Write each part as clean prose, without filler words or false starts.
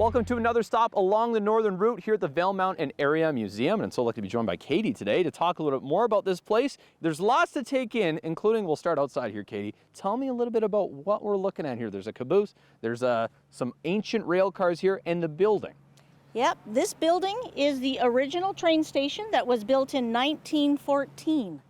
Welcome to another stop along the northern route here at the Valemount and Area Museum. And I'm so lucky to be joined by Katie today to talk a little bit more about this place. There's lots to take in, including, we'll start outside here, Katie. Tell me a little bit about what we're looking at here. There's a caboose, there's some ancient rail cars here, and the building. Yep, this building is the original train station that was built in 1914.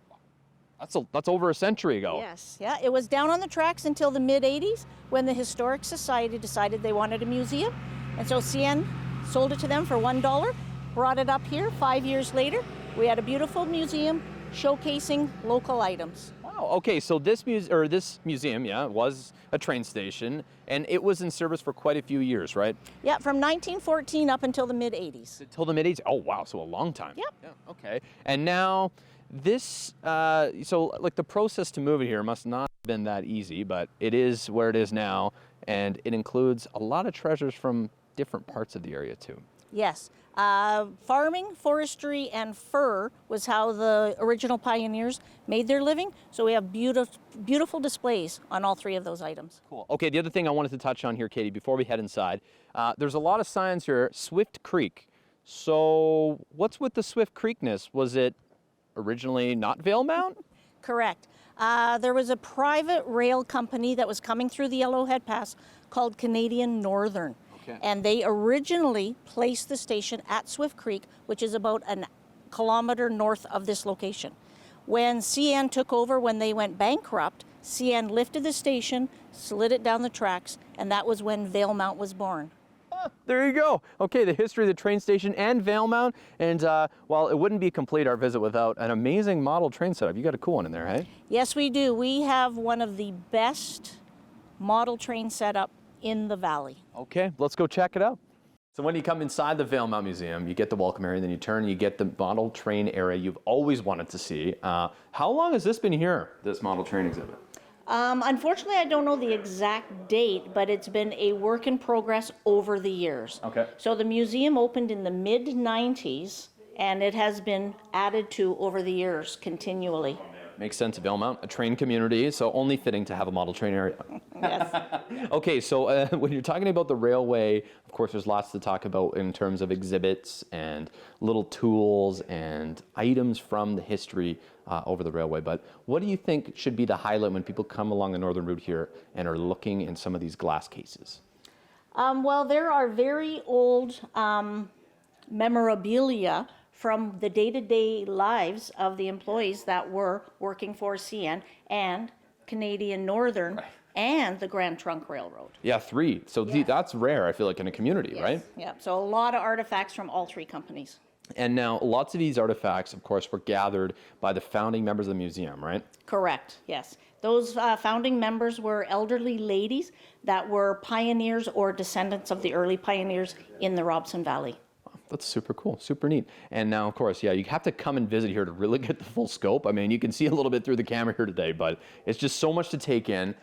That's over a century ago. Yes, yeah, it was down on the tracks until the mid-'80s when the Historic Society decided they wanted a museum. And so CN sold it to them for $1, brought it up here 5 years later. We had a beautiful museum showcasing local items. Wow, okay, so this museum, yeah, was a train station, and it was in service for quite a few years, right? Yeah, from 1914 up until the mid-'80s. Until the mid-'80s? Oh, wow, so a long time. Yep. Yeah, okay. And now, this, so like the process to move it here must not have been that easy, but it is where it is now, and it includes a lot of treasures from different parts of the area too. Yes. Farming, forestry, and fur was how the original pioneers made their living. So we have beautiful displays on all three of those items. Cool. Okay, the other thing I wanted to touch on here, Katie, before we head inside, there's a lot of signs here, Swift Creek. So what's with the Swift Creekness? Was it originally not Valemount? Correct. There was a private rail company that was coming through the Yellowhead Pass called Canadian Northern. Okay. And they originally placed the station at Swift Creek, which is about a kilometer north of this location. When CN took over, when they went bankrupt, CN lifted the station, slid it down the tracks, and that was when Valemount was born. There you go. Okay, the history of the train station and Valemount. And while it wouldn't be complete, our visit, without an amazing model train setup. You got a cool one in there, hey? Yes, we do. We have one of the best model train setup in the valley. Okay, let's go check it out. So when you come inside the Valemount Museum, you get the welcome area, then you turn and you get the model train area you've always wanted to see. How long has this been here, this model train exhibit? Unfortunately, I don't know the exact date, but it's been a work in progress over the years. Okay. So the museum opened in the mid-'90s, and it has been added to over the years continually. Makes sense, Valemount, a train community, so only fitting to have a model train area. Yes. Okay, so when you're talking about the railway, of course, there's lots to talk about in terms of exhibits and little tools and items from the history over the railway. But what do you think should be the highlight when people come along the northern route here and are looking in some of these glass cases? Well, there are very old memorabilia from the day-to-day lives of the employees that were working for CN and Canadian Northern and the Grand Trunk Railroad. Yeah, three. So that's rare, I feel like, in a community, Yes. right? Yeah, so a lot of artifacts from all three companies. And now lots of these artifacts, of course, were gathered by the founding members of the museum, right? Correct, yes. Those founding members were elderly ladies that were pioneers or descendants of the early pioneers in the Robson Valley. That's super cool, super neat. And now, of course, yeah, you have to come and visit here to really get the full scope. I mean, you can see a little bit through the camera here today, but it's just so much to take in,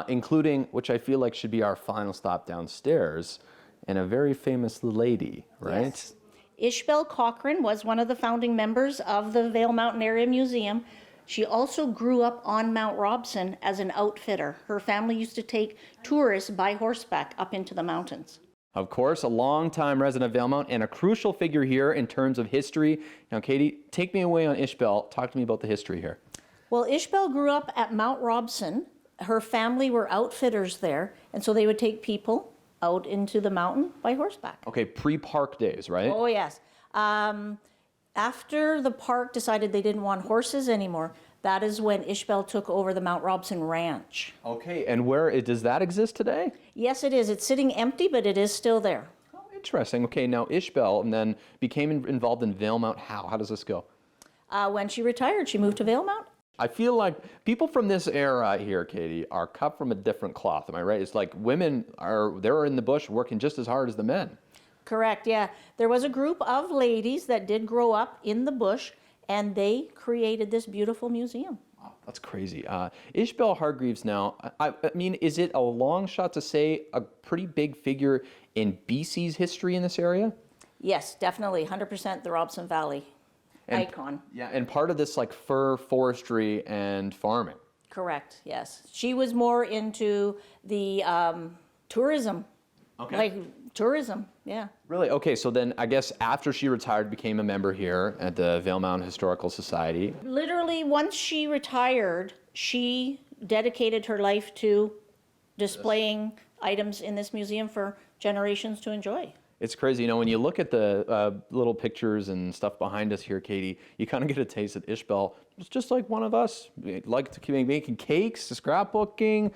including, which I feel like should be our final stop downstairs, and a very famous lady, right? Yes. Ishbel Cochran was one of the founding members of the Valemount and Area Museum. She also grew up on Mount Robson as an outfitter. Her family used to take tourists by horseback up into the mountains. Of course, a longtime resident of Valemount and a crucial figure here in terms of history. Now, Katie, take me away on Ishbel. Talk to me about the history here. Well, Ishbel grew up at Mount Robson. Her family were outfitters there, and so they would take people out into the mountain by horseback. Okay, pre-park days, right? Oh, yes. After the park decided they didn't want horses anymore, that is when Ishbel took over the Mount Robson Ranch. Okay, and does that exist today? Yes, it is. It's sitting empty, but it is still there. Oh, interesting. Okay, now Ishbel and then became involved in Valemount. How does this go? When she retired, she moved to Valemount. I feel like people from this era here, Katie, are cut from a different cloth. Am I right? It's like women they're in the bush working just as hard as the men. Correct, yeah. There was a group of ladies that did grow up in the bush, and they created this beautiful museum. Wow, that's crazy. Ishbel Hargreaves now, I mean, is it a long shot to say a pretty big figure in BC's history in this area? Yes, definitely, 100% the Robson Valley And, icon. Yeah, and part of this like fur forestry and farming. Correct, yes. She was more into the tourism Okay. Like tourism, yeah. Really? Okay, so then I guess after she retired, became a member here at the Valemount Historical Society. Literally, once she retired, she dedicated her life to displaying items in this museum for generations to enjoy. It's crazy, when you look at the little pictures and stuff behind us here, Katie, you kind of get a taste that Ishbel was just like one of us. Liked to keep making cakes, scrapbooking,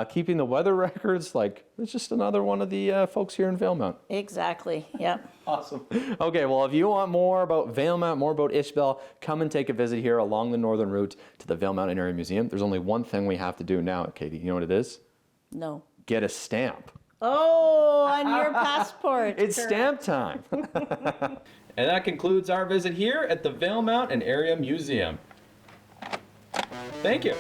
keeping the weather records. Like, it's just another one of the folks here in Valemount. Exactly, yeah. Awesome. Okay, well, if you want more about Valemount, more about Ishbel, come and take a visit here along the northern route to the Valemount and Area Museum. There's only one thing we have to do now, Katie. You know what it is? No. Get a stamp. Oh, on your passport. It's stamp time. And that concludes our visit here at the Valemount and Area Museum. Thank you.